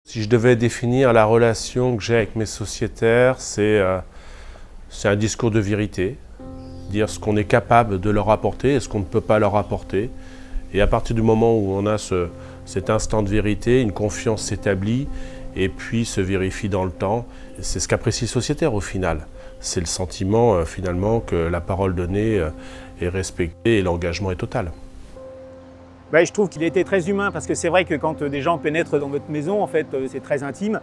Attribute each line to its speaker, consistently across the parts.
Speaker 1: Si je devais définir la relation que j'ai avec mes sociétaires, c'est un discours de vérité, dire ce qu'on est capable de leur apporter et ce qu'on ne peut pas leur apporter. Et à partir du moment où on a cet instant de vérité, une confiance s'établit et puis se vérifie dans le temps. C'est ce qu'apprécie le sociétaire au final. C'est le sentiment finalement que la parole donnée est respectée et l'engagement est total.
Speaker 2: Ouais, je trouve qu'il a été très humain parce que c'est vrai que quand des gens pénètrent dans votre maison, en fait, c'est très intime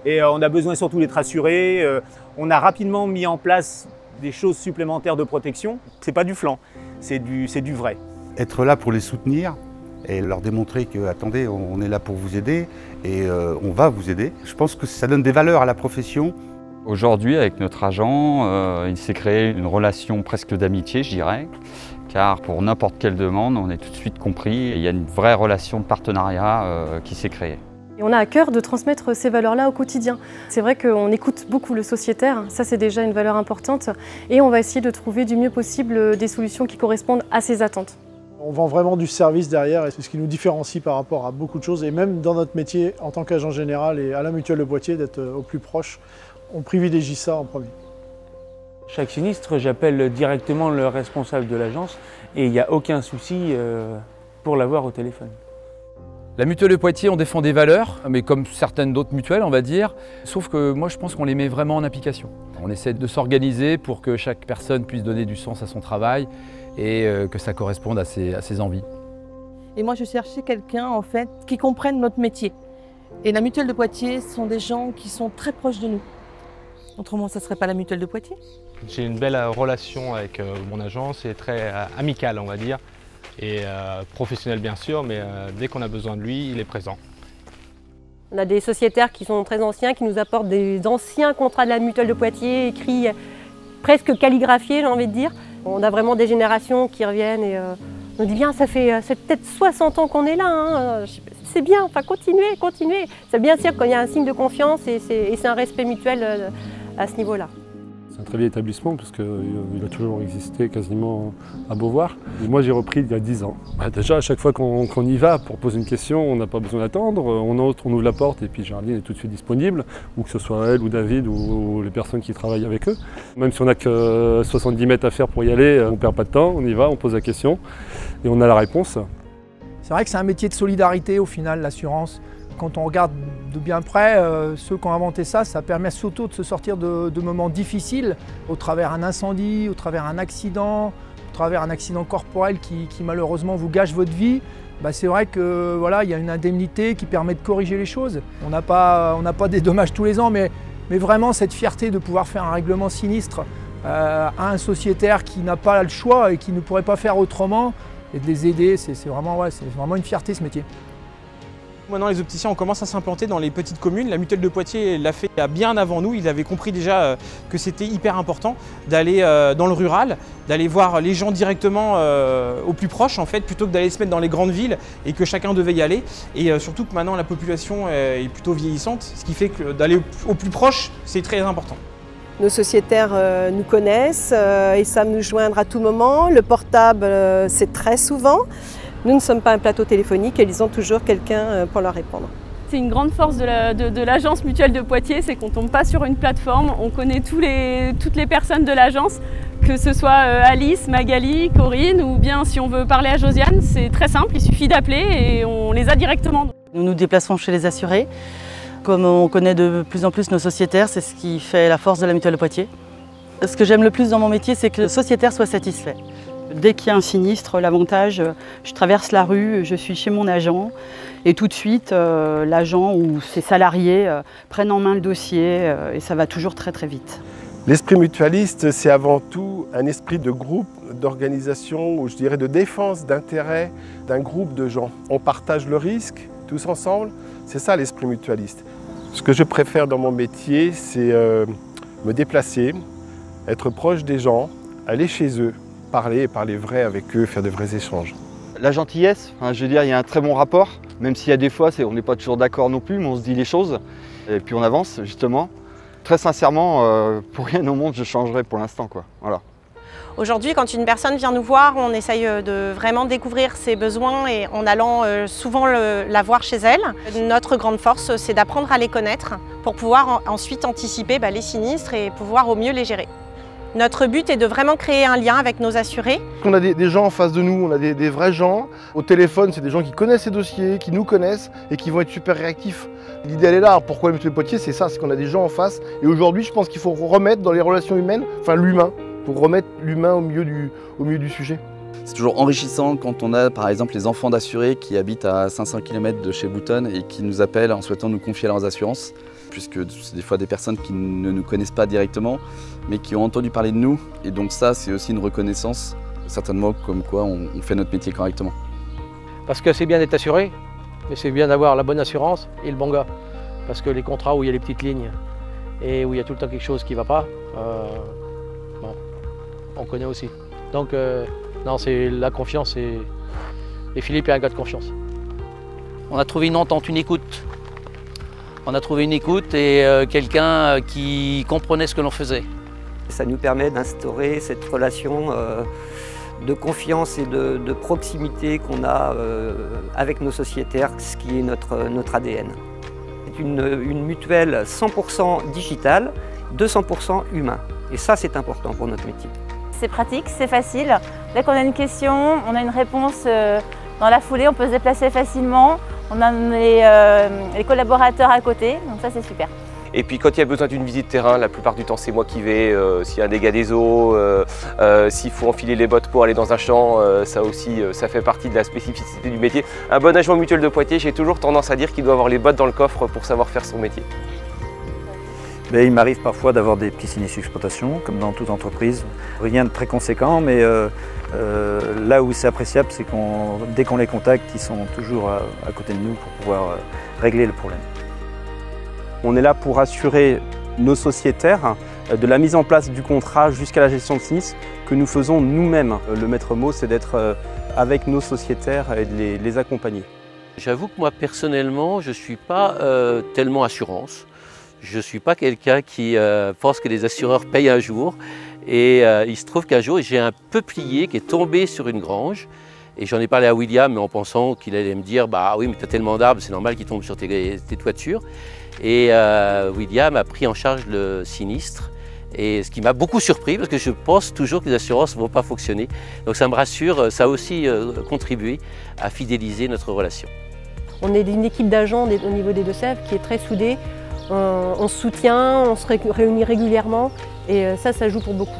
Speaker 2: et on a besoin surtout d'être rassuré. On a rapidement mis en place des choses supplémentaires de protection. C'est pas du flan, c'est du vrai.
Speaker 3: Être là pour les soutenir et leur démontrer que, attendez, on est là pour vous aider et on va vous aider. Je pense que ça donne des valeurs à la profession.
Speaker 4: Aujourd'hui, avec notre agent, il s'est créé une relation presque d'amitié, je dirais, car pour n'importe quelle demande, on est tout de suite compris et il y a une vraie relation de partenariat qui s'est créée.
Speaker 5: Et on a à cœur de transmettre ces valeurs-là au quotidien. C'est vrai qu'on écoute beaucoup le sociétaire, ça c'est déjà une valeur importante, et on va essayer de trouver du mieux possible des solutions qui correspondent à ses attentes.
Speaker 6: On vend vraiment du service derrière et c'est ce qui nous différencie par rapport à beaucoup de choses et même dans notre métier en tant qu'agent général et à la Mutuelle de Poitiers d'être au plus proche, on privilégie ça en premier.
Speaker 7: Chaque sinistre, j'appelle directement le responsable de l'agence et il n'y a aucun souci pour l'avoir au téléphone.
Speaker 8: La Mutuelle de Poitiers, on défend des valeurs, mais comme certaines d'autres mutuelles, on va dire, sauf que moi je pense qu'on les met vraiment en application. On essaie de s'organiser pour que chaque personne puisse donner du sens à son travail et que ça corresponde à ses envies.
Speaker 9: Et moi je cherchais quelqu'un en fait qui comprenne notre métier. Et la Mutuelle de Poitiers sont des gens qui sont très proches de nous. Autrement, ça ne serait pas la Mutuelle de Poitiers.
Speaker 10: J'ai une belle relation avec mon agent, c'est très amical on va dire, et professionnel bien sûr, mais dès qu'on a besoin de lui, il est présent.
Speaker 11: On a des sociétaires qui sont très anciens, qui nous apportent des anciens contrats de la Mutuelle de Poitiers, écrits presque calligraphiés, j'ai envie de dire. On a vraiment des générations qui reviennent et on dit bien, c'est peut-être 60 ans qu'on est là, hein. C'est bien, enfin continuez, continuez. C'est bien sûr qu'il y a un signe de confiance et c'est un respect mutuel à ce niveau-là.
Speaker 12: C'est un très vieil établissement parce qu'il a toujours existé quasiment à Beauvoir. Et moi j'ai repris il y a 10 ans. Déjà à chaque fois qu'on y va pour poser une question, on n'a pas besoin d'attendre. On ouvre la porte et puis Géraldine est tout de suite disponible, ou que ce soit elle ou David ou les personnes qui travaillent avec eux. Même si on n'a que 70 mètres à faire pour y aller, on ne perd pas de temps, on y va, on pose la question et on a la réponse.
Speaker 13: C'est vrai que c'est un métier de solidarité au final, l'assurance. Quand on regarde de bien près, ceux qui ont inventé ça, ça permet surtout de se sortir de moments difficiles au travers d'un incendie, au travers d'un accident, au travers d'un accident corporel qui malheureusement vous gâche votre vie. C'est vrai que voilà, il y a une indemnité qui permet de corriger les choses. On n'a pas des dommages tous les ans, mais vraiment cette fierté de pouvoir faire un règlement sinistre à un sociétaire qui n'a pas le choix et qui ne pourrait pas faire autrement, et de les aider, c'est vraiment une fierté ce métier.
Speaker 14: Maintenant, les opticiens, on commence à s'implanter dans les petites communes. La Mutuelle de Poitiers l'a fait bien avant nous. Ils avaient compris déjà que c'était hyper important d'aller dans le rural, d'aller voir les gens directement au plus proche, en fait, plutôt que d'aller se mettre dans les grandes villes et que chacun devait y aller. Et surtout que maintenant, la population est plutôt vieillissante, ce qui fait que d'aller au plus proche, c'est très important.
Speaker 11: Nos sociétaires nous connaissent et savent nous joindre à tout moment. Le portable, c'est très souvent. Nous ne sommes pas un plateau téléphonique et ils ont toujours quelqu'un pour leur répondre.
Speaker 5: C'est une grande force de l'agence Mutuelle de Poitiers, c'est qu'on ne tombe pas sur une plateforme, on connaît toutes les personnes de l'agence, que ce soit Alice, Magali, Corinne ou bien si on veut parler à Josiane, c'est très simple, il suffit d'appeler et on les a directement.
Speaker 9: Nous nous déplaçons chez les assurés. Comme on connaît de plus en plus nos sociétaires, c'est ce qui fait la force de la Mutuelle de Poitiers. Ce que j'aime le plus dans mon métier, c'est que le sociétaire soit satisfait. Dès qu'il y a un sinistre, l'avantage, je traverse la rue, je suis chez mon agent et tout de suite, l'agent ou ses salariés prennent en main le dossier et ça va toujours très très vite.
Speaker 15: L'esprit mutualiste, c'est avant tout un esprit de groupe, d'organisation ou je dirais de défense d'intérêt d'un groupe de gens. On partage le risque tous ensemble, c'est ça l'esprit mutualiste. Ce que je préfère dans mon métier, c'est me déplacer, être proche des gens, aller chez eux, parler vrai avec eux, faire de vrais échanges.
Speaker 4: La gentillesse, je veux dire, il y a un très bon rapport, même s'il y a des fois, on n'est pas toujours d'accord non plus, mais on se dit les choses et puis on avance justement. Très sincèrement, pour rien au monde, je changerais pour l'instant, quoi. Voilà.
Speaker 16: Aujourd'hui, quand une personne vient nous voir, on essaye de vraiment découvrir ses besoins et en allant souvent la voir chez elle. Notre grande force, c'est d'apprendre à les connaître pour pouvoir ensuite anticiper les sinistres et pouvoir au mieux les gérer. Notre but est de vraiment créer un lien avec nos assurés.
Speaker 17: On a des gens en face de nous, on a des vrais gens. Au téléphone, c'est des gens qui connaissent ces dossiers, qui nous connaissent et qui vont être super réactifs. L'idée elle est là. Pourquoi la mutuelle Poitiers, c'est ça, c'est qu'on a des gens en face. Et aujourd'hui, je pense qu'il faut remettre dans les relations humaines, enfin l'humain, pour remettre l'humain au milieu du sujet.
Speaker 18: C'est toujours enrichissant quand on a par exemple les enfants d'assurés qui habitent à 500 km de chez Boutonne et qui nous appellent en souhaitant nous confier leurs assurances, puisque c'est des fois des personnes qui ne nous connaissent pas directement, mais qui ont entendu parler de nous. Et donc ça, c'est aussi une reconnaissance, certainement comme quoi on fait notre métier correctement.
Speaker 19: Parce que c'est bien d'être assuré, mais c'est bien d'avoir la bonne assurance et le bon gars. Parce que les contrats où il y a les petites lignes et où il y a tout le temps quelque chose qui ne va pas, bon, on connaît aussi. Donc non, c'est la confiance et Philippe est un gars de confiance.
Speaker 20: On a trouvé une entente, une écoute. On a trouvé une écoute et quelqu'un qui comprenait ce que l'on faisait.
Speaker 21: Ça nous permet d'instaurer cette relation de confiance et de proximité qu'on a avec nos sociétaires, ce qui est notre ADN. C'est une mutuelle 100% digitale, 200% humain. Et ça, c'est important pour notre métier.
Speaker 22: C'est pratique, c'est facile. Dès qu'on a une question, on a une réponse dans la foulée, on peut se déplacer facilement. On a les collaborateurs à côté, donc ça c'est super.
Speaker 23: Et puis quand il y a besoin d'une visite terrain, la plupart du temps c'est moi qui vais. S'il y a un dégât des eaux, s'il faut enfiler les bottes pour aller dans un champ, ça aussi, ça fait partie de la spécificité du métier. Un bon agent mutuel de Poitiers, j'ai toujours tendance à dire qu'il doit avoir les bottes dans le coffre pour savoir faire son métier.
Speaker 24: Il m'arrive parfois d'avoir des petits sinistres d'exploitation, comme dans toute entreprise. Rien de très conséquent, mais là où c'est appréciable, c'est que dès qu'on les contacte, ils sont toujours à côté de nous pour pouvoir régler le problème.
Speaker 25: On est là pour assurer nos sociétaires de la mise en place du contrat jusqu'à la gestion de sinistre que nous faisons nous-mêmes. Le maître mot, c'est d'être avec nos sociétaires et de les accompagner.
Speaker 20: J'avoue que moi, personnellement, je ne suis pas tellement assurance. Je ne suis pas quelqu'un qui pense que les assureurs payent un jour. Et il se trouve qu'un jour, j'ai un peuplier qui est tombé sur une grange. Et j'en ai parlé à William en pensant qu'il allait me dire « Bah oui, mais tu as tellement d'arbres, c'est normal qu'ils tombent sur tes toitures ». Et William a pris en charge le sinistre. Et ce qui m'a beaucoup surpris, parce que je pense toujours que les assurances ne vont pas fonctionner. Donc ça me rassure, ça a aussi contribué à fidéliser notre relation.
Speaker 11: On est une équipe d'agents au niveau des Deux-Sèvres qui est très soudée. On se soutient, on se réunit régulièrement et ça joue pour beaucoup.